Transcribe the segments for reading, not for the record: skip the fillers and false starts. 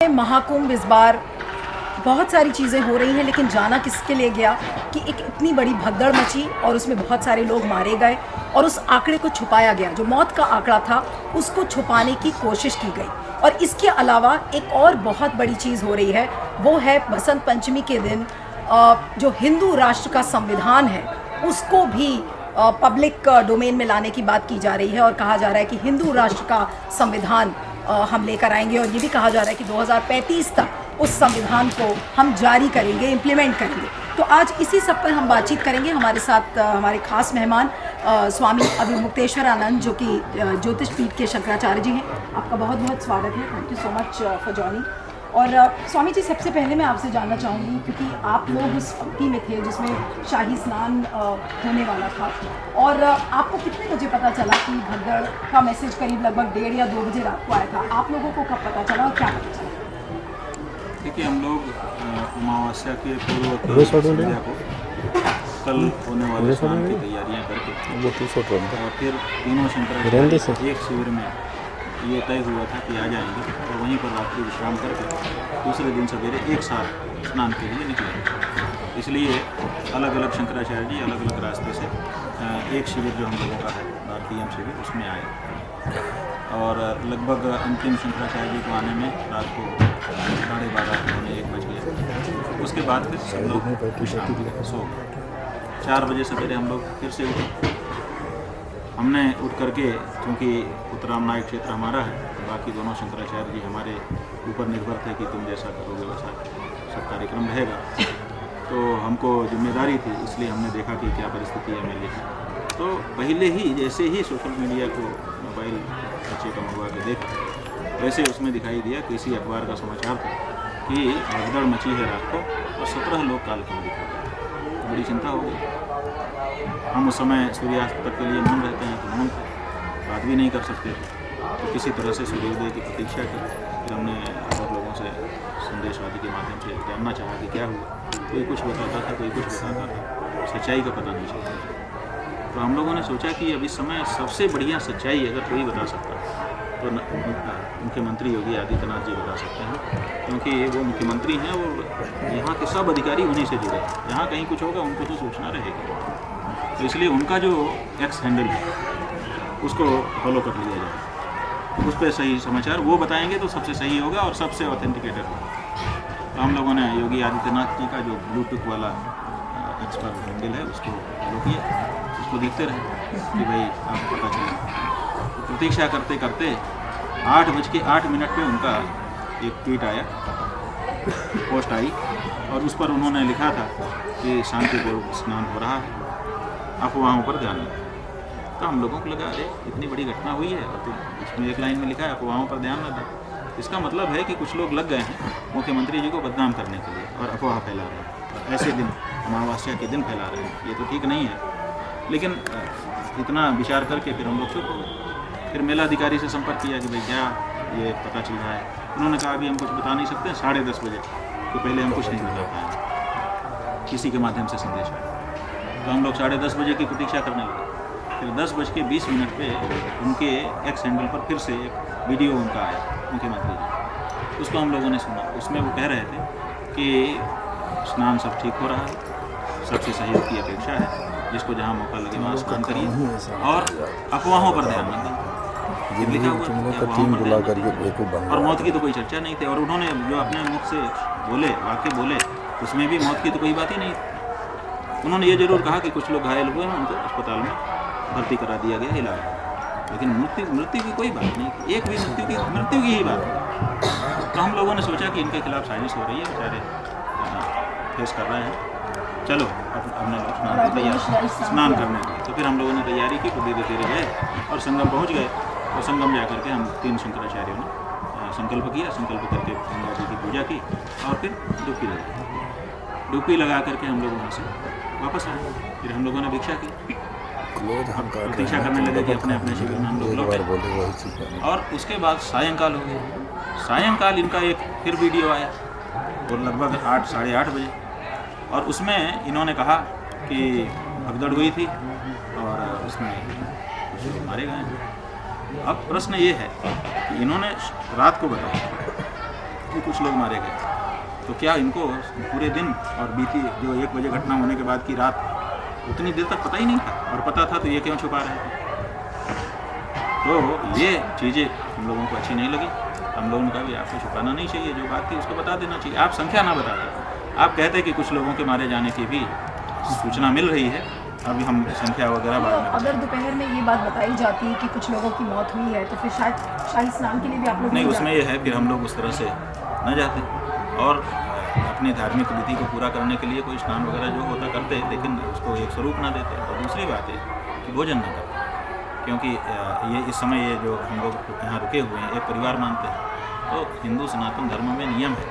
महाकुंभ इस बार बहुत सारी चीज़ें हो रही हैं, लेकिन जाना किसके लिए गया कि एक इतनी बड़ी भगदड़ मची और उसमें बहुत सारे लोग मारे गए और उस आंकड़े को छुपाया गया। जो मौत का आंकड़ा था उसको छुपाने की कोशिश की गई। और इसके अलावा एक और बहुत बड़ी चीज़ हो रही है, वो है बसंत पंचमी के दिन जो हिंदू राष्ट्र का संविधान है उसको भी पब्लिक डोमेन में लाने की बात की जा रही है और कहा जा रहा है कि हिंदू राष्ट्र का संविधान हम लेकर आएंगे और ये भी कहा जा रहा है कि 2035 तक उस संविधान को हम जारी करेंगे, इम्प्लीमेंट करेंगे। तो आज इसी सब पर हम बातचीत करेंगे। हमारे साथ हमारे खास मेहमान स्वामी अभिमुक्तेश्वरानंद जो कि ज्योतिष पीठ के शंकराचार्य जी हैं। आपका बहुत बहुत स्वागत है। Thank you so much for joining. और स्वामी जी, सबसे पहले मैं आपसे जानना चाहूँगी, क्योंकि आप लोग उस पंक्ति में थे जिसमें शाही स्नान होने वाला था, और आपको कितने बजे पता चला कि भगदड़ का मैसेज करीब लगभग 1:30 या 2 बजे रात को आया था? आप लोगों को कब पता चला और क्या पता चला? देखिए, हम लोग अमावस्या के पूर्व संध्या को कल होने वाले स्नान की तैयारियां करके और फिर तीनों शंकराचार्य एक शिविर में ये तय हुआ था कि आ जाएंगे और वहीं पर रात्रि विश्राम करके दूसरे दिन सवेरे एक साथ स्नान के लिए निकलेंगे। इसलिए अलग अलग शंकराचार्य जी अलग अलग रास्ते से एक शिविर जो हम लोगों का है भारतीय शिविर, उसमें आए और लगभग अंतिम शंकराचार्य जी को आने में रात को 12:30 पौने 1 बज गए। उसके बाद फिर सब लोग सो 4 बजे सवेरे हम लोग फिर से उठे। हमने उठ करके, क्योंकि उत्तराम नायक क्षेत्र हमारा है, तो बाकी दोनों शंकराचार्य जी हमारे ऊपर निर्भर थे कि तुम जैसा करोगे वैसा सब कार्यक्रम रहेगा। तो हमको जिम्मेदारी थी, इसलिए हमने देखा कि क्या परिस्थिति है मेले की। तो पहले ही जैसे ही सोशल मीडिया को मोबाइल बच्चे का मंगवा के देखा, वैसे उसमें दिखाई दिया किसी अखबार का समाचार था कि भगदड़ मची है रात को और 17 लोग काल को दिखा गए। तो बड़ी चिंता हो गई। हम उस समय सूर्यास्त तक के लिए मौन रहते हैं, तो मौन बात भी नहीं कर सकते थे। तो किसी तरह से सूर्योदय की प्रतीक्षा की। फिर हमने और लोगों से संदेश आदि के माध्यम से जानना चाहा कि क्या हुआ। कोई कुछ बताता था, कोई कुछ बताता था, सच्चाई का पता नहीं चलता। तो हम लोगों ने सोचा कि अब इस समय सबसे बढ़िया सच्चाई अगर कोई बता सकता है तो मुख्यमंत्री योगी आदित्यनाथ जी बता सकते हैं, क्योंकि वो मुख्यमंत्री हैं। वो यहाँ के सब अधिकारी उन्हीं से जुड़े हैं। यहाँ कहीं कुछ होगा उनको तो सूचना रहेगी। तो इसलिए उनका जो एक्स हैंडल है उसको फॉलो कर लिया जाए। उस पर सही समाचार वो बताएंगे तो सबसे सही होगा और सबसे ऑथेंटिकेटेड होगा। तो हम लोगों ने योगी आदित्यनाथ जी का जो ब्लूटूथ वाला एक्स पर हैंडल है उसको फॉलो किया। उसको देखते रहे कि भाई आपको पता चले। तो प्रतीक्षा करते करते 8:08 पे उनका एक ट्वीट आया, पोस्ट आई, और उस पर उन्होंने लिखा था कि शांतिपूर्वक स्नान हो रहा है, अफवाहों पर ध्यान दें। तो हम लोगों को लगा, अरे इतनी बड़ी घटना हुई है और तो इसमें एक लाइन में लिखा है अफवाहों पर ध्यान न दें। इसका मतलब है कि कुछ लोग लग गए हैं मुख्यमंत्री जी को बदनाम करने के लिए और अफवाह फैला रहे हैं और ऐसे दिन अमावस्या के दिन फैला रहे हैं। ये तो ठीक नहीं है। लेकिन इतना विचार करके फिर हम लोग चुप हो गए। फिर मेलाधिकारी से संपर्क किया कि भाई क्या ये पता चल रहा है। उन्होंने कहा अभी हम कुछ बता नहीं सकते, 10:30 बजे तो पहले हम कुछ नहीं बता पाए। किसी के माध्यम से संदेश आया तो हम लोग 10:30 बजे की प्रतीक्षा करने लगे। फिर 10:20 पे उनके एक्स हैंडल पर फिर से एक वीडियो उनका आया मुख्यमंत्री जी। उसको हम लोगों ने सुना। उसमें वो कह रहे थे कि स्नान सब ठीक हो रहा है, सबसे सहयोग की अपेक्षा है, जिसको जहाँ मौका लगे वहाँ स्नान करिए और अफवाहों पर ध्यान न दें। लिखा हुआ और मौत की तो कोई चर्चा नहीं थी। और उन्होंने जो अपने मुख से बोले, वाक्य बोले, उसमें भी मौत की तो कोई बात ही नहीं थी। उन्होंने ये जरूर कहा कि कुछ लोग घायल हुए हैं, उनको अस्पताल में भर्ती करा दिया गया, इलाज। लेकिन मृत्यु की कोई बात नहीं, एक भी मृत्यु की ही बात है। तो हम लोगों ने सोचा कि इनके खिलाफ साजिश हो रही है, बेचारे फेस कर रहे हैं, चलो अब हमने लोग स्नान करने लगे। तो फिर हम लोगों ने तैयारी की, तो धीरे धीरे गए और संगम पहुँच गए। और संगम जा करके हम 3 शंकराचार्यों ने संकल्प किया। संकल्प करके गंगा जी की पूजा की और फिर डुबकी लगा करके हम लोग वहाँ से वापस आए। फिर हम लोगों ने भिक्षा की, प्रतीक्षा करने लगे कि अपने अपने शिविर में हम लोग लौटे। और उसके बाद सायंकाल हो गया। सायंकाल इनका एक फिर वीडियो आया और लगभग 8 साढ़े 8 बजे, और उसमें इन्होंने कहा कि भगदड़ हुई थी और उसमें कुछ लोग मारे गए हैं। अब प्रश्न ये है कि इन्होंने रात को बताया भी कुछ लोग मारे गए। तो क्या इनको पूरे दिन और बीती जो 1 बजे घटना होने के बाद की रात उतनी देर तक पता ही नहीं था, और पता था तो ये क्यों छुपा रहे थे? तो ये चीज़ें हम लोगों को अच्छी नहीं लगी। हम लोगों ने कहा भी आपको छुपाना नहीं चाहिए, जो बात थी उसको बता देना चाहिए। आप संख्या ना बताते, आप कहते कि कुछ लोगों के मारे जाने की भी सूचना मिल रही है, अभी हम संख्या वगैरह बाद में। अगर दोपहर में ये बात बताई जाती है कि कुछ लोगों की मौत हुई है तो फिर शायद शाही स्नान के लिए भी आप लोग नहीं, उसमें ये है फिर हम लोग उस तरह से न जाते और अपने धार्मिक विधि को पूरा करने के लिए कोई स्नान वगैरह जो होता करते, लेकिन उसको एक स्वरूप ना देते। और दूसरी बात है कि भोजन न करते, क्योंकि ये इस समय ये जो हम लोग यहाँ रुके हुए हैं एक परिवार मानते हैं। तो हिंदू सनातन धर्म में नियम है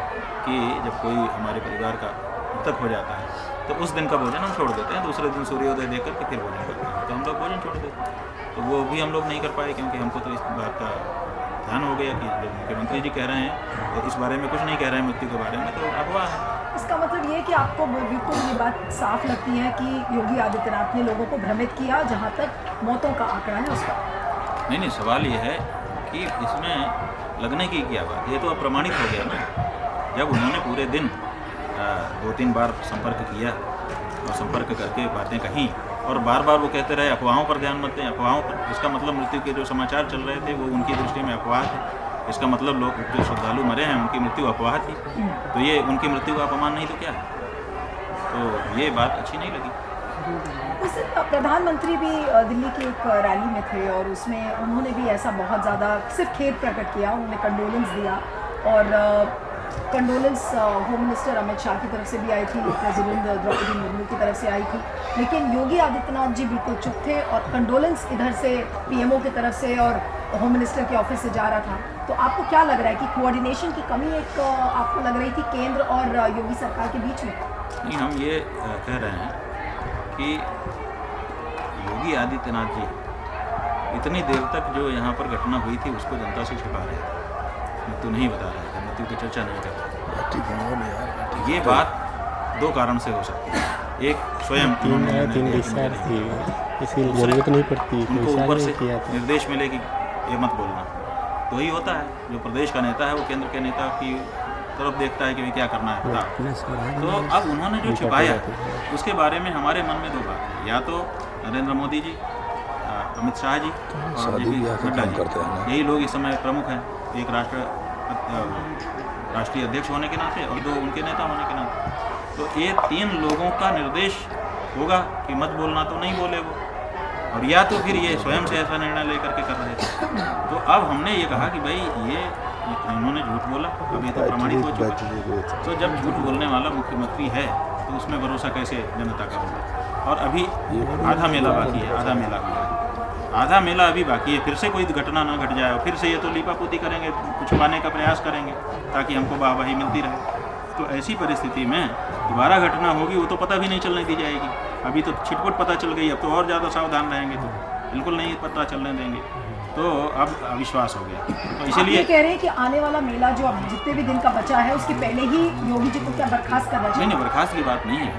कि जब कोई हमारे परिवार का मृतक हो जाता है तो उस दिन का भोजन हम छोड़ देते हैं, दूसरे दिन सूर्योदय देकर के फिर भोजन करते हैं। तो हम लोग भोजन छोड़ देते हैं, तो वो भी हम लोग नहीं कर पाए, क्योंकि हमको तो इस बात का ध्यान हो गया कि जब मुख्यमंत्री जी कह रहे हैं तो इस बारे में कुछ नहीं कह रहे हैं मृत्यु के बारे में, तो अफवाह है। इसका मतलब ये है कि आपको बिल्कुल ये बात साफ लगती है कि योगी आदित्यनाथ ने लोगों को भ्रमित किया जहाँ तक मौतों का आंकड़ा है उसका। नहीं, सवाल ये है कि इसमें लगने की क्या बात, ये तो अब प्रमाणित हो गया ना। जब उन्होंने पूरे दिन 2-3 बार संपर्क किया और संपर्क करके बातें कहीं और बार बार वो कहते रहे अफवाहों पर ध्यान मत दें, अफवाहों पर, इसका मतलब मृत्यु के जो समाचार चल रहे थे वो उनकी दृष्टि में अफवाह थे। इसका मतलब लोग जो श्रद्धालु मरे हैं उनकी मृत्यु अफवाह थी, तो ये उनकी मृत्यु का अपमान नहीं तो क्या है? तो ये बात अच्छी नहीं लगी। उस दिन प्रधानमंत्री भी दिल्ली की एक रैली में थे और उसमें उन्होंने भी ऐसा बहुत ज़्यादा सिर्फ खेद प्रकट किया, उन्होंने कंडोलेंस दिया और condolence home minister Amit Shah की तरफ से भी आई थी, प्रेसिडेंट द्रौपदी मुर्मू की तरफ से आई थी, लेकिन योगी आदित्यनाथ जी बिल्कुल चुप थे और कंडोलेंस इधर से पीएमओ की तरफ से और होम मिनिस्टर के ऑफिस से जा रहा था। तो आपको क्या लग रहा है कि कोऑर्डिनेशन की कमी एक आपको लग रही थी केंद्र और योगी सरकार के बीच में? नहीं, हम ये कह रहे हैं कि योगी आदित्यनाथ जी इतनी देर तक जो यहाँ पर घटना हुई थी उसको जनता से छुपा रहे थे, मृत्यु नहीं बता रहे थे, मृत्यु की चर्चा नहीं कर रहे थे। ये बात 2 कारण से हो सकती है। एक स्वयं जरूरत नहीं पड़ती, उनको ऊपर से निर्देश मिले कि ये मत बोलना, तो ही होता है। जो प्रदेश का नेता है वो केंद्र के नेता की तरफ देखता है कि क्या करना है बता। तो अब उन्होंने जो छुपाया उसके बारे में हमारे मन में 2 बात है, या तो नरेंद्र मोदी जी, अमित शाह जी और नड्डा जी, यही लोग इस समय प्रमुख हैं, एक राष्ट्रीय अध्यक्ष होने के नाते और 2 उनके नेता होने के नाते। तो ये 3 लोगों का निर्देश होगा कि मत बोलना, तो नहीं बोले वो, और या तो फिर ये स्वयं से ऐसा निर्णय लेकर के कर रहे थे। तो अब हमने ये कहा कि भाई ये इन्होंने झूठ बोला, अब ये तो प्रमाणित हो चुका। तो जब झूठ बोलने वाला मुख्यमंत्री है तो उसमें भरोसा कैसे जनता का होगा? और अभी आधा मेला बाकी है, आधा मेला हुआ है, आधा मेला अभी बाकी है, फिर से कोई घटना ना घट जाए और फिर से ये तो लीपापोती करेंगे, छुपाने का प्रयास करेंगे ताकि हमको वाहवाही मिलती रहे। तो ऐसी परिस्थिति में दोबारा घटना होगी वो तो पता भी नहीं चलने दी जाएगी। अभी तो छिटपुट पता चल गई, अब तो और ज़्यादा सावधान रहेंगे, तो बिल्कुल नहीं पता चलने देंगे। तो अब अविश्वास हो गया, तो इसीलिए कह रहे हैं कि आने वाला मेला जो अब जितने भी दिन का बचा है उसके पहले ही योगी जी को क्या बर्खास्त करना चाहिए? नहीं, बर्खास्त की बात नहीं है,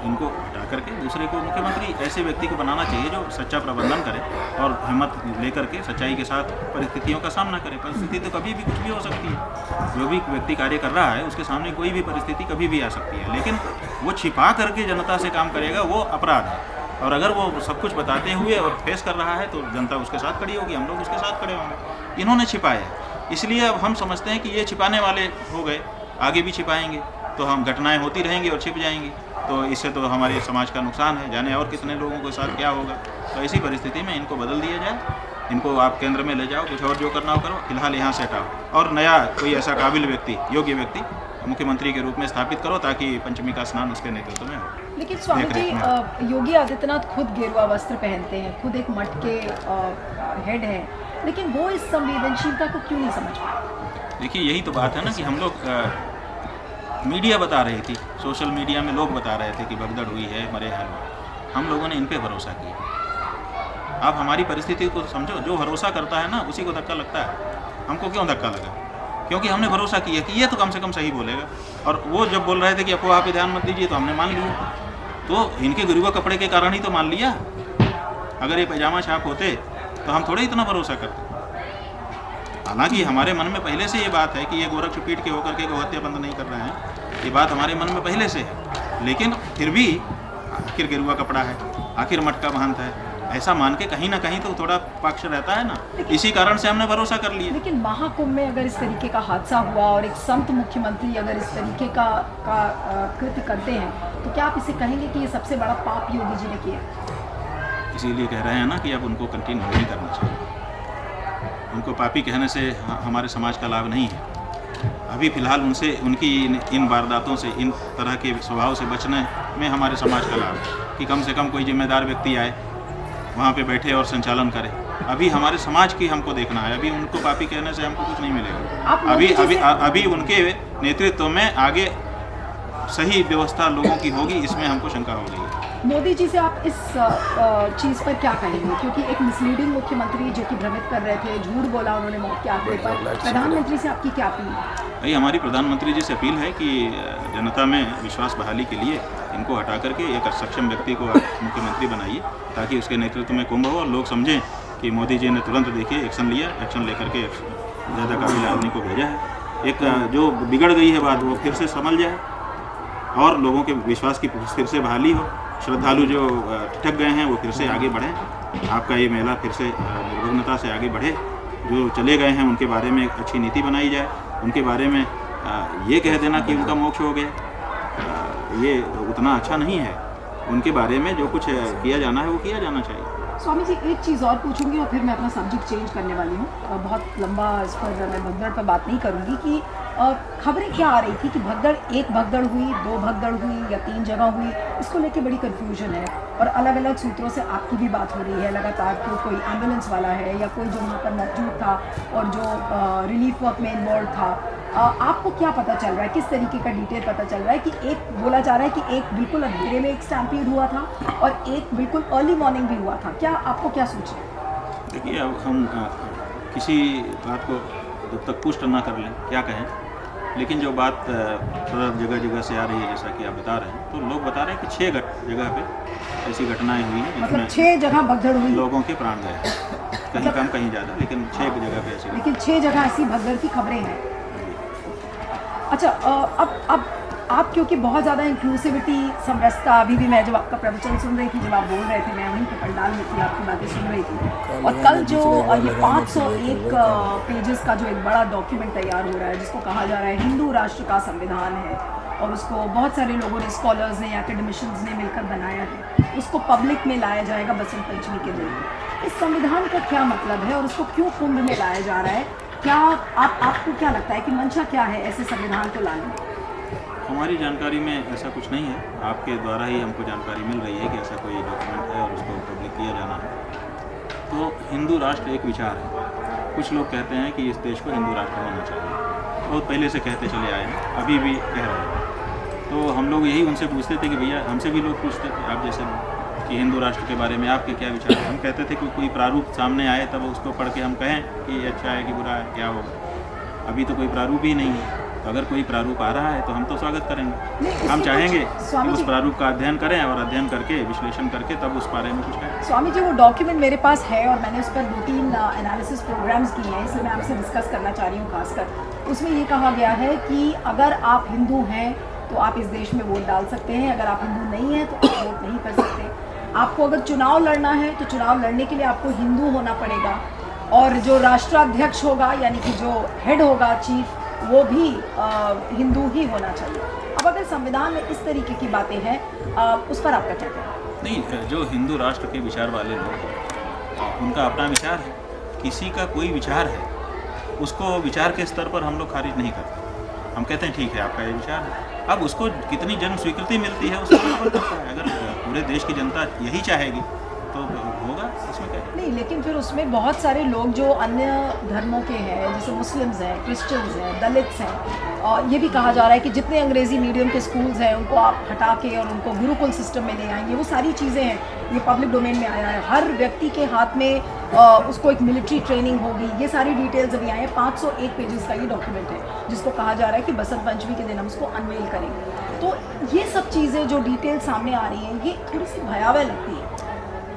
इनको हटा करके दूसरे को मुख्यमंत्री ऐसे व्यक्ति को बनाना चाहिए जो सच्चा प्रबंधन करे और हिम्मत लेकर के सच्चाई के साथ परिस्थितियों का सामना करे। परिस्थिति तो कभी भी कुछ भी हो सकती है, जो भी व्यक्ति कार्य कर रहा है उसके सामने कोई भी परिस्थिति कभी भी आ सकती है, लेकिन वो छिपा करके जनता से काम करेगा वो अपराध है। और अगर वो सब कुछ बताते हुए और फेस कर रहा है तो जनता उसके साथ खड़ी होगी, हम लोग उसके साथ खड़े होंगे। इन्होंने छिपाया, इसलिए अब हम समझते हैं कि ये छिपाने वाले हो गए, आगे भी छिपाएंगे तो हम घटनाएं होती रहेंगी और छिप जाएंगी, तो इससे तो हमारे समाज का नुकसान है, जाने और कितने लोगों के साथ क्या होगा। तो ऐसी परिस्थिति में इनको बदल दिया जाए, इनको आप केंद्र में ले जाओ, कुछ और जो करना हो करो, फिलहाल यहाँ से हटाओ और नया कोई ऐसा काबिल व्यक्ति, योग्य व्यक्ति मुख्यमंत्री के रूप में स्थापित करो ताकि पंचमी का स्नान उसके नेतृत्व में हो। लेकिन स्वामी जी, योगी आदित्यनाथ खुद गेरुआ वस्त्र पहनते हैं, खुद एक मठ के हेड हैं, लेकिन वो इस संवेदनशीलता को क्यों नहीं समझ पाए? देखिए, यही तो बात है ना कि हम लोग मीडिया बता रही थी, सोशल मीडिया में लोग बता रहे थे कि भगदड़ हुई है, मरे हैं, हम लोगों ने इन पे भरोसा किया। आप हमारी परिस्थिति को समझो, जो भरोसा करता है ना उसी को धक्का लगता है। हमको क्यों धक्का लगा? क्योंकि हमने भरोसा किया कि ये तो कम से कम सही बोलेगा, और वो जब बोल रहे थे कि अफवाह पे ध्यान मत दीजिए तो हमने मान लिया। तो इनके गेरुआ कपड़े के कारण ही तो मान लिया, अगर ये पैजामा छाप होते तो हम थोड़े इतना भरोसा करते। हालांकि हमारे मन में पहले से ये बात है कि ये गोरक्षपीठ के होकर के गौहत्या बंद नहीं कर रहे हैं, ये बात हमारे मन में पहले से है। लेकिन फिर भी आखिर गेरुआ कपड़ा है, आखिर मठ का महंत है, ऐसा मान के कहीं ना कहीं तो थोड़ा पक्ष रहता है ना, इसी कारण से हमने भरोसा कर लिया। लेकिन महाकुंभ में अगर इस तरीके का हादसा हुआ और एक संत मुख्यमंत्री अगर इस तरीके का कृत्य करते हैं, तो क्या आप इसे कहेंगे कि ये सबसे बड़ा पाप योगी जी ने किया? इसीलिए कह रहे हैं ना कि अब उनको कंटिन्यू नहीं करना चाहिए। उनको पापी कहने से हमारे समाज का लाभ नहीं है। अभी फ़िलहाल उनसे उनकी इन वारदातों से, इन तरह के स्वभाव से बचने में हमारे समाज का लाभ है कि कम से कम कोई जिम्मेदार व्यक्ति आए, वहाँ पे बैठे और संचालन करे। अभी हमारे समाज की हमको देखना है, अभी उनको पापी कहने से हमको कुछ नहीं मिलेगा। अभी उनके नेतृत्व में आगे सही व्यवस्था लोगों की होगी, इसमें हमको शंका हो गई है। मोदी जी से आप इस चीज़ पर क्या कहेंगे, क्योंकि एक मिसलीडिंग मुख्यमंत्री जो कि भ्रमित कर रहे थे, झूठ बोला उन्होंने मौत के आंकड़े पर, प्रधानमंत्री से आपकी क्या अपील है? भाई हमारी प्रधानमंत्री जी से अपील है कि जनता में विश्वास बहाली के लिए इनको हटा करके एक सक्षम व्यक्ति को मुख्यमंत्री बनाइए, ताकि उसके नेतृत्व में कुंभ हो और लोग समझें कि मोदी जी ने तुरंत देखिए एक्शन लिया, एक्शन लेकर के ज़्यादा काबिल आदमी को भेजा है। एक जो बिगड़ गई है बात वो फिर से संभल जाए और लोगों के विश्वास की फिर से बहाली हो। श्रद्धालु जो ठग गए हैं वो फिर से आगे बढ़ें, आपका ये मेला फिर से निर्विघ्नता से आगे बढ़े। जो चले गए हैं उनके बारे में एक अच्छी नीति बनाई जाए, उनके बारे में ये कह देना कि उनका मोक्ष हो गया, ये उतना अच्छा नहीं है। उनके बारे में जो कुछ किया जाना है वो किया जाना चाहिए। स्वामी जी एक चीज़ और पूछूंगी और फिर मैं अपना सब्जेक्ट चेंज करने वाली हूँ, बहुत लंबा इस पर मैं भगदड़ पर बात नहीं करूँगी कि खबरें क्या आ रही थी कि भगदड़, एक भगदड़ हुई, दो भगदड़ हुई या 3 जगह हुई, इसको लेके बड़ी कन्फ्यूजन है और अलग अलग सूत्रों से आपकी भी बात हो रही है लगातार कि कोई एम्बुलेंस वाला है या कोई जो वहाँ पर मौजूद था और जो रिलीफ वर्क में इन्वॉल्व था। आपको क्या पता चल रहा है, किस तरीके का डिटेल पता चल रहा है कि एक बोला जा रहा है कि एक बिल्कुल अंधेरे में एक स्टैम्पीड हुआ था और एक बिल्कुल अर्ली मॉर्निंग भी हुआ था, क्या आपको क्या सूचना है? देखिए अब हम किसी बात को जब तक पुष्ट ना कर लें क्या कहें, लेकिन जो बात थोड़ा जगह जगह से आ रही है जैसा कि आप बता रहे हैं, तो लोग बता रहे हैं कि 6 जगह पे ऐसी घटनाएं हुई हैं, मतलब 6 जगह भगदड़ हुई, लोगों के प्राण गए, कहीं कम कहीं ज़्यादा, लेकिन 6 जगह पे ऐसी, लेकिन 6 जगह ऐसी भगदड़ की खबरें हैं। अच्छा अब आप क्योंकि बहुत ज़्यादा इंक्लूसिविटी, समरसता, अभी भी मैं जब आपका प्रवचन सुन रही थी, जब आप बोल रहे थे, मैं वहीं पे पंडाल में थी, आपकी बातें सुन रही थी। और कल जो ये 501 पेजेस का जो एक बड़ा डॉक्यूमेंट तैयार हो रहा है जिसको कहा जा रहा है हिंदू राष्ट्र का संविधान है, और उसको बहुत सारे लोगों ने, स्कॉलर्स ने, एकेडमिशियंस ने मिलकर बनाया है, उसको पब्लिक में लाया जाएगा बसंत पंचमी के दिन। इस संविधान का क्या मतलब है और उसको क्यों कुंभ में लाया जा रहा है? क्या आपको क्या लगता है कि मंशा क्या है ऐसे संविधान को लाने में? हमारी जानकारी में ऐसा कुछ नहीं है, आपके द्वारा ही हमको जानकारी मिल रही है कि ऐसा कोई डॉक्यूमेंट है और उसको पब्लिक किया जाना है। तो हिंदू राष्ट्र एक विचार है, कुछ लोग कहते हैं कि इस देश को हिंदू राष्ट्र होना चाहिए, बहुत पहले से कहते चले आए हैं, अभी भी कह रहे हैं। तो हम लोग यही उनसे पूछते थे कि भैया, हमसे भी लोग पूछते थे आप जैसे कि हिंदू राष्ट्र के बारे में आपके क्या विचार है। हम कहते थे कि कोई प्रारूप सामने आए तब उसको पढ़ के हम कहें कि अच्छा है कि बुरा है, क्या होगा। अभी तो कोई प्रारूप ही नहीं है, तो अगर कोई प्रारूप आ रहा है तो हम तो स्वागत करेंगे। हम चाहेंगे कि उस प्रारूप का अध्ययन करें और अध्ययन करके, विश्लेषण करके तब उस बारे में कुछ कहें। स्वामी जी वो डॉक्यूमेंट मेरे पास है और मैंने उस पर 2-3 एनालिसिस प्रोग्राम्स किए हैं, इसलिए मैं आपसे डिस्कस करना चाह रही हूँ। खासकर उसमें ये कहा गया है कि अगर आप हिंदू हैं तो आप इस देश में वोट डाल सकते हैं, अगर आप हिंदू नहीं हैं तो आप वोट नहीं कर सकते। आपको अगर चुनाव लड़ना है तो चुनाव लड़ने के लिए आपको हिंदू होना पड़ेगा, और जो राष्ट्राध्यक्ष होगा यानी कि जो हेड होगा, चीफ, वो भी हिंदू ही होना चाहिए। अब अगर संविधान में इस तरीके की बातें हैं, उस पर आपका क्या कहना है? नहीं, जो हिंदू राष्ट्र के विचार वाले लोग हैं उनका अपना विचार है, किसी का कोई विचार है उसको विचार के स्तर पर हम लोग खारिज नहीं करते। हम कहते हैं ठीक है आपका ये विचार है, अब उसको कितनी जन स्वीकृति मिलती है उसको निर्भर करता है। अगर पूरे देश की जनता यही चाहेगी तो होगा, इसमें क्या है? नहीं, लेकिन फिर उसमें बहुत सारे लोग जो अन्य धर्मों के हैं, जैसे मुस्लिम्स हैं, क्रिश्चियंस हैं, दलित्स हैं, और ये भी कहा जा रहा है कि जितने अंग्रेज़ी मीडियम के स्कूल्स हैं उनको आप हटा के और उनको गुरुकुल सिस्टम में ले आएंगे। वो सारी चीज़ें हैं, ये पब्लिक डोमेन में आया है, हर व्यक्ति के हाथ में उसको एक मिलिट्री ट्रेनिंग होगी, ये सारी डिटेल्स अभी आए हैं। 501 पेजेस का ये डॉक्यूमेंट है जिसको कहा जा रहा है कि बसंत पंचमी के दिन हम उसको अनवेल करेंगे। तो ये सब चीज़ें जो डिटेल सामने आ रही हैं, ये थोड़ी सी भयावह लगती है।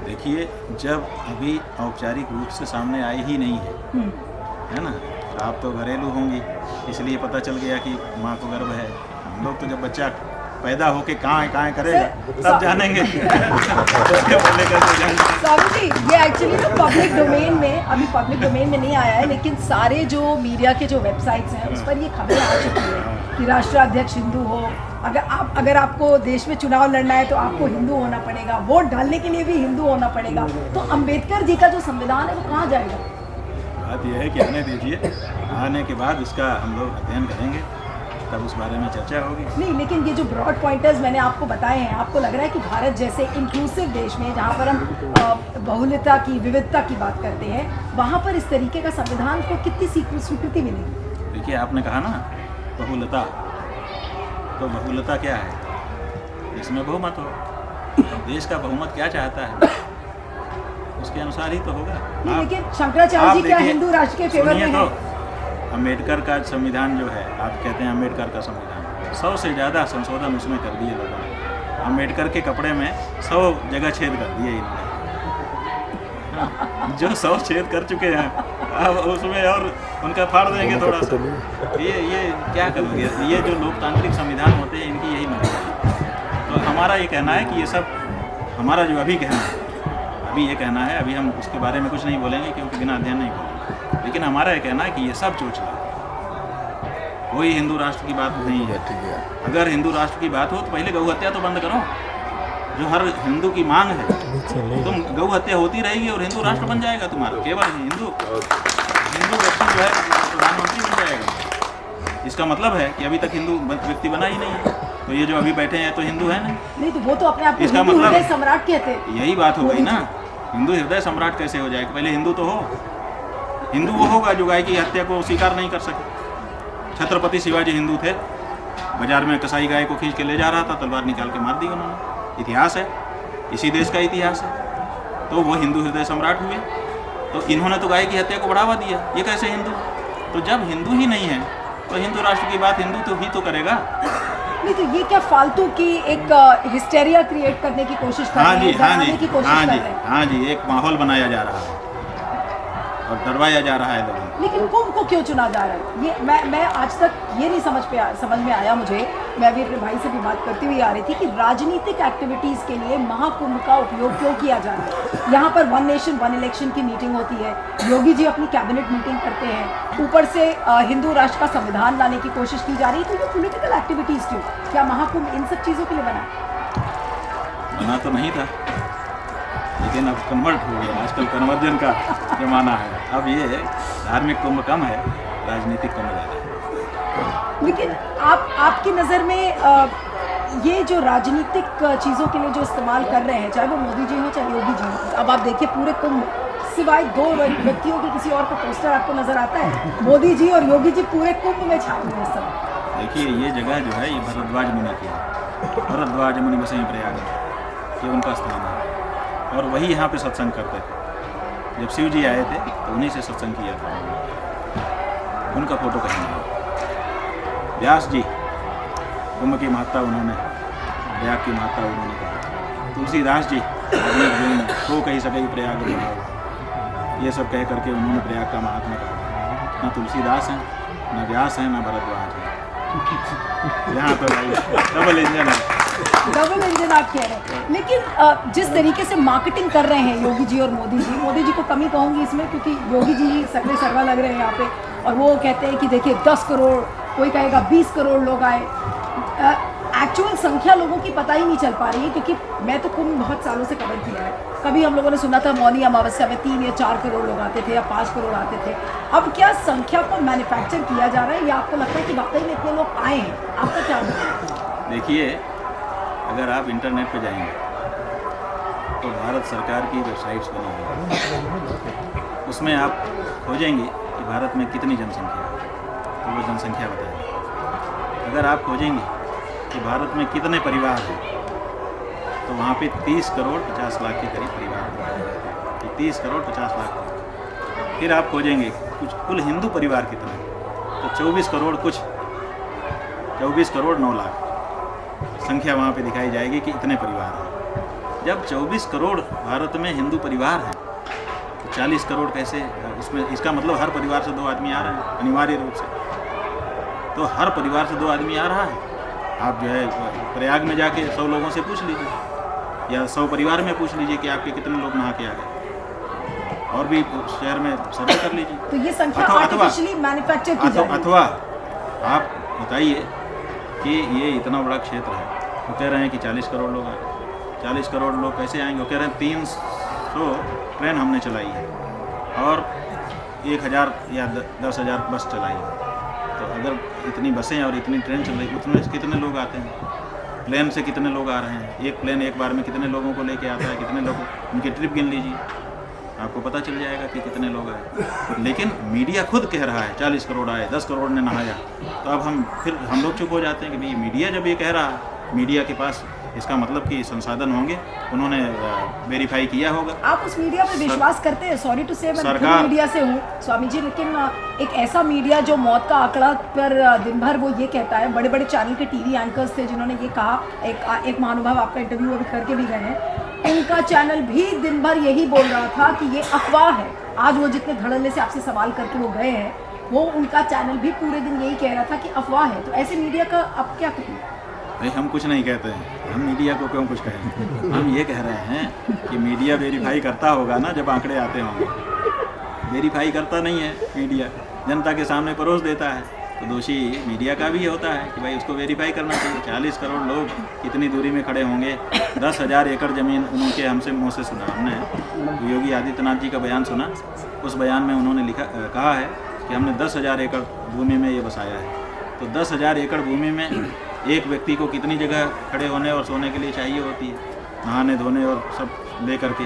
देखिए, जब अभी औपचारिक रूप से सामने आई ही नहीं है है ना। आप तो घरेलू होंगी, इसलिए पता चल गया कि माँ को गर्भ है। हम लोग तो जब बच्चा पैदा होके कहाँ करेगा तब जानेंगे। उसके पहले कैसे जानेंगे? स्वामी जी, ये एक्चुअली ना पब्लिक डोमेन में, अभी पब्लिक डोमेन में नहीं आया है, लेकिन सारे जो मीडिया के जो वेबसाइट्स हैं उस पर ये खबरें आ चुकी है कि राष्ट्राध्यक्ष हिंदू हो। अगर आपको देश में चुनाव लड़ना है तो आपको हिंदू होना पड़ेगा, वोट डालने के लिए भी हिंदू होना पड़ेगा। तो अंबेडकर जी का जो संविधान है वो कहाँ जाएगा? बात यह है कि आने दीजिए, आने के बाद उसका हम लोग अध्ययन करेंगे, तब उस बारे में चर्चा होगी। नहीं, लेकिन ये जो ब्रॉड पॉइंटर्स मैंने आपको बताए हैं, आपको लग रहा है कि भारत जैसे इंक्लूसिव देश में, जहाँ पर हम बहुलता की, विविधता की बात करते हैं, वहाँ पर इस तरीके का संविधान को कितनी स्वीकृति मिलेगी? देखिए, आपने कहा ना बहुलता, तो बहुलता क्या है? इसमें बहुमत हो। देश का बहुमत क्या चाहता है उसके अनुसार ही तो होगा। लेकिन शंकराचार्य जी क्या हिंदू राष्ट्र के फेवर में है? अम्बेडकर का संविधान जो है, आप कहते हैं अम्बेडकर का संविधान, 100 से ज़्यादा संशोधन उसमें कर दिए लोगों ने। अम्बेडकर के कपड़े में 100 जगह छेद कर दिए इन्होंने। जो 100 छेद कर चुके हैं, अब उसमें और उनका फाड़ देंगे थोड़ा सा। ये क्या करोगे? ये जो लोकतांत्रिक संविधान होते हैं, इनकी यही मतलब है। तो हमारा ये कहना है कि ये सब हमारा जो अभी कहना है, अभी ये कहना है, अभी हम उसके बारे में कुछ नहीं बोलेंगे क्योंकि बिना अध्ययन नहीं बोलेंगे। लेकिन हमारा ये कहना है कि ये सब चोचला है, कोई हिंदू राष्ट्र की बात नहीं है। अगर हिंदू राष्ट्र की बात हो तो पहले गौ हत्या तो बंद करो, जो हर हिंदू की मांग है। तुम गौ हत्या होती रहेगी और हिंदू राष्ट्र बन जाएगा तुम्हारा, केवल हिंदू व्यक्ति जो है प्रधानमंत्री बन जाएगा। इसका मतलब है कि अभी तक हिंदू व्यक्ति बना ही नहीं है। तो ये जो अभी बैठे हैं तो हिंदू है नहीं तो वो तो अपने आप को इसका हिंदू मतलब हृदय सम्राट कहते हैं। यही बात हो गई ना, हिंदू हृदय सम्राट कैसे हो जाएगा? पहले हिंदू तो हो। हिंदू वो होगा जो गाय की हत्या को स्वीकार नहीं कर सके। छत्रपति शिवाजी हिंदू थे, बाजार में कसाई गाय को खींच के ले जा रहा था, तलवार निकाल के मार दी उन्होंने। इतिहास है, इसी देश का इतिहास है। तो वो हिंदू हृदय सम्राट हुए। तो इन्होंने तो गाय की हत्या को बढ़ावा दिया, ये कैसे हिंदू? तो जब हिंदू ही नहीं है तो हिंदू राष्ट्र की बात हिंदू तो ही तो करेगा। नहीं तो ये क्या फालतू की एक हिस्टेरिया क्रिएट करने की कोशिश कर रहे हैं, डराने की कोशिश कर रहे हैं। हाँ जी, एक माहौल बनाया जा रहा है और डरवाया जा रहा है लोगों को। लेकिन कुंभ को क्यों चुना जा रहा है? ये मैं आज तक ये नहीं समझ में आया मुझे। मैं भी अपने भाई से भी बात करती हुई आ रही थी कि राजनीतिक एक्टिविटीज़ के लिए महाकुंभ का उपयोग क्यों किया जा रहा है। यहाँ पर वन नेशन वन इलेक्शन की मीटिंग होती है, योगी जी अपनी कैबिनेट मीटिंग करते हैं, ऊपर से हिंदू राष्ट्र का संविधान लाने की कोशिश की जा रही है। तो ये पॉलिटिकल एक्टिविटीज़ क्यों? क्या महाकुंभ इन सब चीज़ों के लिए बना तो नहीं था, लेकिन अब कन्वर्ट हो गया। आजकल कन्वर्जन का जमाना है। अब ये धार्मिक कुंभ कम है, राजनीतिक कुंभ ज़्यादा है। लेकिन आपकी नज़र में ये जो राजनीतिक चीज़ों के लिए जो इस्तेमाल कर रहे हैं, चाहे वो मोदी जी हो चाहे योगी जी हो, अब आप देखिए पूरे कुंभ सिवाय 2 व्यक्तियों के किसी और का पोस्टर आपको नज़र आता है? मोदी जी और योगी जी पूरे कुंभ में छाए हुए हैं सब। देखिए, ये जगह जो है ये भरद्वाज मुनि की है। भरद्वाज मुनि बसे प्रयाग, ये उनका स्थान है और वही यहाँ पे सत्संग करते थे। जब शिव जी आए थे तो उन्हीं से सत्संग किया था। उनका फोटो कहीं नहीं। व्यास जी कुंभ की महत्ता उन्होंने, प्रयाग की महत्ता उन्होंने कहा। तुलसीदास जी हो कही सके प्रयाग बनाओ, ये सब कह करके उन्होंने प्रयाग का महात्मा कहा। ना तुलसीदास हैं, ना व्यास हैं, ना भरद्वाज हैं। यहाँ पर डबल इंजन है। डबल इंजन आप कह रहे हैं। लेकिन जिस तरीके से मार्केटिंग कर रहे हैं योगी जी और मोदी जी को कमी कहूँगी इसमें, क्योंकि योगी जी ही सगले सर्वा लग रहे हैं यहाँ पे और वो कहते हैं कि देखिए 10 करोड़, कोई कहेगा 20 करोड़ लोग आए। एक्चुअल संख्या लोगों की पता ही नहीं चल पा रही है, क्योंकि मैं तो कुंभ बहुत सालों से कवर किया है। कभी हम लोगों ने सुना था मौनी अमावस्या में 3 या 4 करोड़ लोग आते थे या 5 करोड़ आते थे। अब क्या संख्या को मैन्युफैक्चर किया जा रहा है या आपको लगता है कि वाकई में इतने लोग आए हैं? आपका क्या है? देखिए, अगर आप इंटरनेट पे जाएंगे तो भारत सरकार की वेबसाइट्स बनी हुई है, उसमें आप खोजेंगे कि भारत में कितनी जनसंख्या है तो वो जनसंख्या बताएगी। अगर आप खोजेंगे कि भारत में कितने परिवार हैं तो वहाँ पे 30 करोड़ 50 लाख के करीब परिवार हैं। 30 करोड़ 50 लाख। फिर आप खोजेंगे कुछ कुल हिंदू परिवार कितने, तो 24 करोड़ 9 लाख संख्या वहाँ पे दिखाई जाएगी कि इतने परिवार हैं। जब 24 करोड़ भारत में हिंदू परिवार हैं तो 40 करोड़ कैसे उसमें, इसका मतलब हर परिवार से 2 आदमी आ रहे हैं अनिवार्य रूप से। तो हर परिवार से 2 आदमी आ रहा है। आप जो है प्रयाग में जाके 100 लोगों से पूछ लीजिए या 100 परिवार में पूछ लीजिए कि आपके कितने लोग नहा के आ गए, और भी शहर में सर्वे कर लीजिए। तो ये संख्या आर्टिफिशियली मैन्युफैक्चर की जा रही है। अथवा आप बताइए कि ये इतना बड़ा क्षेत्र है, वो कह रहे हैं कि 40 करोड़ लोग आए। 40 करोड़ लोग कैसे आएंगे? वो कह रहे हैं 300 ट्रेन हमने चलाई है और 1000 या 10,000 बस चलाई है। तो अगर इतनी बसें और इतनी ट्रेन चल रही, उतने कितने लोग आते हैं? प्लेन से कितने लोग आ रहे हैं? एक प्लेन एक बार में कितने लोगों को लेके आता है? कितने लोग, उनकी ट्रिप गिन लीजिए, आपको पता चल जाएगा कि कितने लोग आए। लेकिन मीडिया खुद कह रहा है 40 करोड़ आए, 10 करोड़ ने नहाया। तो अब हम लोग चुप हो जाते हैं कि भाई मीडिया जब ये कह रहा है, मीडिया के पास इसका मतलब कि संसाधन होंगे, उन्होंने वेरीफाई किया होगा। आप उस मीडिया पर विश्वास करते हैं? सॉरी टू से मैं खुद मीडिया से हूँ स्वामी जी, लेकिन एक ऐसा मीडिया जो मौत का आंकड़ा पर दिन भर वो ये कहता है, बड़े बड़े चैनल के टीवी एंकर्स थे जिन्होंने ये कहा, एक महानुभाव आपका इंटरव्यू अभी करके भी गए हैं, उनका चैनल भी दिन भर यही बोल रहा था कि ये अफवाह है। आज वो जितने धड़ल्ले से आपसे सवाल करके वो गए हैं, वो उनका चैनल भी पूरे दिन यही कह रहा था कि अफवाह है। तो ऐसे मीडिया का आप क्या कहें? भाई हम कुछ नहीं कहते हैं, हम मीडिया को क्यों कुछ कहें? हम ये कह रहे हैं कि मीडिया वेरीफाई करता होगा ना जब आंकड़े आते होंगे। वेरीफाई करता नहीं है मीडिया, जनता के सामने परोस देता है। तो दोषी मीडिया का भी होता है कि भाई उसको वेरीफाई करना चाहिए। 40 करोड़ लोग कितनी दूरी में खड़े होंगे? 10,000 एकड़ ज़मीन उनके हमसे मुँह से सुना हमने, योगी आदित्यनाथ जी का बयान सुना। उस बयान में उन्होंने कहा है कि हमने 10,000 एकड़ भूमि में ये बसाया है। तो 10,000 एकड़ भूमि में एक व्यक्ति को कितनी जगह खड़े होने और सोने के लिए चाहिए होती है? नहाने धोने और सब ले करके।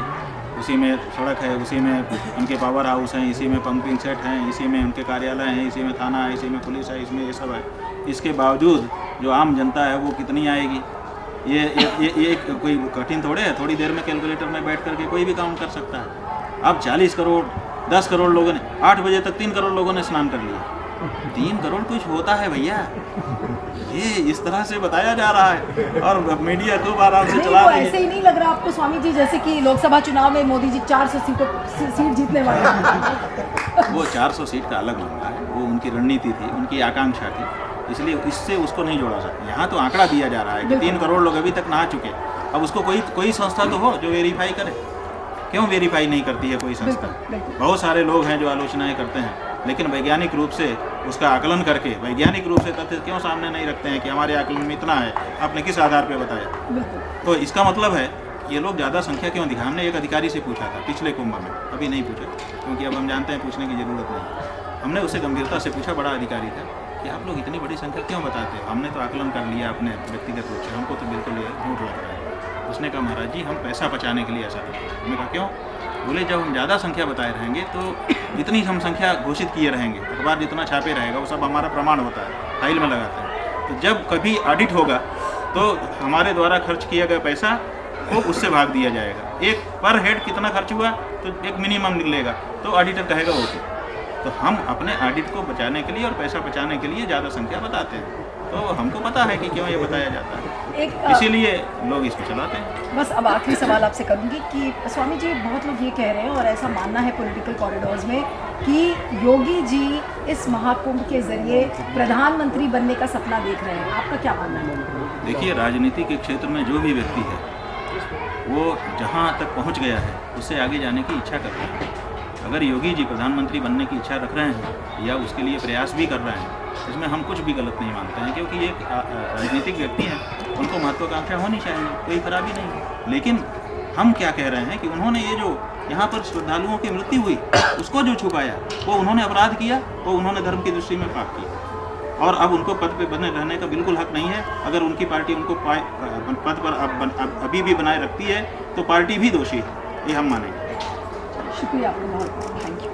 उसी में सड़क है, उसी में उनके पावर हाउस हैं, इसी में पंपिंग सेट हैं, इसी में उनके कार्यालय हैं, इसी में थाना है, इसी में पुलिस है, इसमें ये सब है। इसके बावजूद जो आम जनता है वो कितनी आएगी? ये कोई कठिन थोड़े है, थोड़ी देर में कैलकुलेटर में बैठ करके कोई भी काउंट कर सकता है। अब 40 करोड़ 10 करोड़ लोगों ने 8 बजे तक 3 करोड़ लोगों ने स्नान कर लिया। 3 करोड़ कुछ होता है भैया? ये इस तरह से बताया जा रहा है और मीडिया खूब आराम से चला रही है। ऐसे ही नहीं लग रहा आपको स्वामी जी जैसे कि लोकसभा चुनाव में मोदी जी 400 सीट जीतने वाले हैं? वो 400 सीट का अलग मामला है, वो उनकी रणनीति थी, उनकी आकांक्षा थी, इसलिए इससे उसको नहीं जोड़ा सकते। यहाँ तो आंकड़ा दिया जा रहा है कि 3 करोड़ लोग अभी तक नहा चुके। अब उसको कोई संस्था तो हो जो वेरीफाई करे। क्यों वेरीफाई नहीं करती है कोई संस्था? बहुत सारे लोग हैं जो आलोचनाएं करते हैं, लेकिन वैज्ञानिक रूप से उसका आकलन करके वैज्ञानिक रूप से तथ्य क्यों सामने नहीं रखते हैं कि हमारे आकलन में इतना है, आपने किस आधार पर बताया? तो इसका मतलब है ये लोग ज़्यादा संख्या क्यों दिखा? हमने एक अधिकारी से पूछा था पिछले कुंभ में, अभी नहीं पूछा क्योंकि अब हम जानते हैं पूछने की ज़रूरत नहीं। हमने उससे गंभीरता से पूछा, बड़ा अधिकारी था, कि आप लोग इतनी बड़ी संख्या क्यों बताते हो? हमने तो आकलन कर लिया अपने व्यक्तिगत रूप से, हमको तो बिल्कुल झूठ लग रहा है। उसने कहा महाराज जी हम पैसा बचाने के लिए ऐसा करते हैं। हमने कहा क्यों? बोले जब हम ज़्यादा संख्या बताए रहेंगे तो जितनी हम संख्या घोषित किए रहेंगे, अखबार जितना छापे रहेगा वो सब हमारा प्रमाण होता है, फाइल में लगाते हैं। तो जब कभी ऑडिट होगा तो हमारे द्वारा खर्च किया गया पैसा वो उससे भाग दिया जाएगा। एक पर हेड कितना खर्च हुआ तो एक मिनिमम निकलेगा, तो ऑडिटर कहेगा ओके। तो हम अपने ऑडिट को बचाने के लिए और पैसा बचाने के लिए ज़्यादा संख्या बताते हैं। तो हमको पता है कि क्यों ये बताया जाता है, इसीलिए लोग इसको चलाते हैं। बस अब आखिरी सवाल आपसे करूंगी कि स्वामी जी बहुत लोग ये कह रहे हैं और ऐसा मानना है पॉलिटिकल कॉरिडोर्स में कि योगी जी इस महाकुंभ के जरिए प्रधानमंत्री बनने का सपना देख रहे हैं। आपका क्या मानना है? देखिए, राजनीति के क्षेत्र में जो भी व्यक्ति है वो जहाँ तक पहुँच गया है उससे आगे जाने की इच्छा करता है। अगर योगी जी प्रधानमंत्री बनने की इच्छा रख रहे हैं या उसके लिए प्रयास भी कर रहे हैं, इसमें हम कुछ भी गलत नहीं मानते हैं, क्योंकि एक राजनीतिक व्यक्ति हैं, उनको महत्वाकांक्षा होनी चाहिए, कोई खराबी नहीं है। लेकिन हम क्या कह रहे हैं कि उन्होंने ये जो यहाँ पर श्रद्धालुओं की मृत्यु हुई उसको जो छुपाया, वो उन्होंने अपराध किया, वो उन्होंने धर्म की दृष्टि में पाप किया, और अब उनको पद पे बने रहने का बिल्कुल हक नहीं है। अगर उनकी पार्टी उनको पद पर अभी भी बनाए रखती है तो पार्टी भी दोषी है, ये हम मानेंगे। शुक्रिया आपका बहुत, थैंक यू।